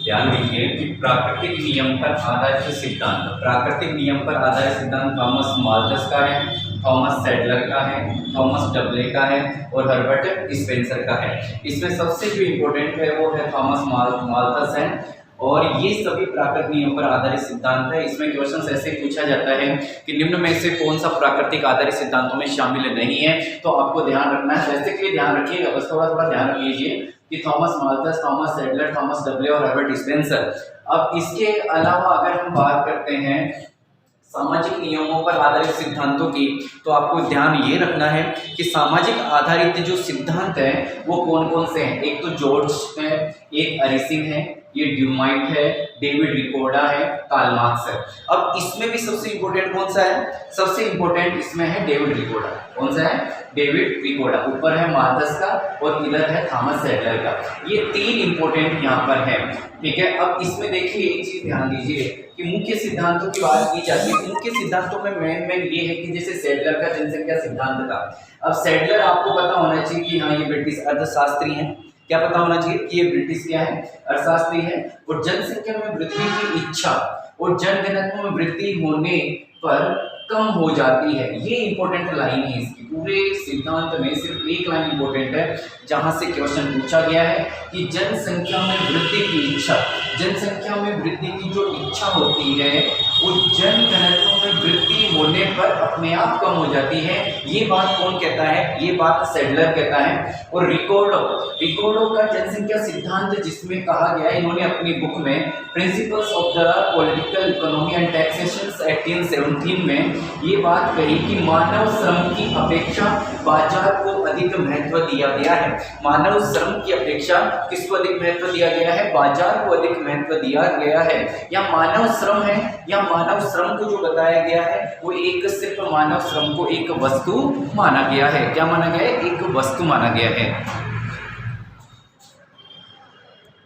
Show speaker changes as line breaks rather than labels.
ध्यान दीजिए कि प्राकृतिक नियम पर आधारित सिद्धांत, प्राकृतिक नियम पर आधारित सिद्धांत थॉमस माल्थस का है, थॉमस सैडलर का है, थॉमस डबले का है और हर्बर्ट स्पेंसर का है। इसमें सबसे जो इम्पोर्टेंट है वो है थॉमस माल्थस है और ये सभी प्राकृतिक नियम पर आधारित सिद्धांत है। इसमें क्वेश्चन ऐसे पूछा जाता है कि निम्न में से कौन सा प्राकृतिक आधारित सिद्धांतों में शामिल नहीं है, तो आपको ध्यान रखना है। बेसिकली ध्यान रखिएगा, बस थोड़ा थोड़ा ध्यान रख लीजिए कि Thomas Malthus, Thomas Sadler, Thomas Doubleday और हर्बर्ट स्पेंसर। अब इसके अलावा अगर हम बात करते हैं सामाजिक नियमों पर आधारित सिद्धांतों की, तो आपको ध्यान ये रखना है कि सामाजिक आधारित जो सिद्धांत है वो कौन कौन से हैं। एक तो जॉर्ज है, एक अरिस्टिन है, ये ड्यूमाइट है, डेविड रिकॉर्डा है, कार्ल मार्क्स है। अब इसमें भी सबसे इंपॉर्टेंट कौन सा है? सबसे इंपॉर्टेंट इसमें है डेविड रिकॉर्डा। कौन सा है? डेविड रिकॉर्डा। ऊपर है माल्थस का और इधर है थॉमस सैडलर का। ये तीन इंपॉर्टेंट यहाँ पर है, ठीक है। अब इसमें देखिए एक चीज ध्यान दीजिए कि मुख्य सिद्धांतों की बात की जाती है। मुख्य सिद्धांतों में मेन ये है कि जैसे सैडलर का जनसंख्या सिद्धांत था। अब सैडलर आपको पता होना चाहिए कि हाँ ये ब्रिटिश अर्थशास्त्री हैं। क्या पता होना चाहिए कि ये ब्रिटिश क्या है? अर्थशास्त्री है। और जनसंख्या में वृद्धि की इच्छा और जनघनत्व में वृद्धि होने पर कम हो जाती है। ये इंपॉर्टेंट लाइन है इसकी। पूरे सिद्धांत में सिर्फ एक लाइन इंपॉर्टेंट है जहां से क्वेश्चन पूछा गया है कि जनसंख्या में वृद्धि की इच्छा, जनसंख्या में वृद्धि की जो इच्छा होती है वो जनघनत्व में वृद्धि होने पर अपने आप कम हो जाती है। ये बात कौन कहता है? ये बात सैडलर कहता है। और रिकॉर्डो का जनसंख्या सिद्धांत जिसमें कहा गया है, इन्होंने अपनी बुक में principles of the political economy and taxation 1817 में ये बात कही कि मानव श्रम की अपेक्षा बाजार को अधिक महत्व दिया गया है। मानव श्रम की अपेक्षा किसको अधिक महत्व दिया गया है? बाजार को अधिक महत्व दिया गया है। या मानव श्रम है, या मानव श्रम को जो बताया गया है वो एक सिर्फ मानव श्रम को एक वस्तु माना गया है। क्या माना गया है? एक वस्तु माना गया है।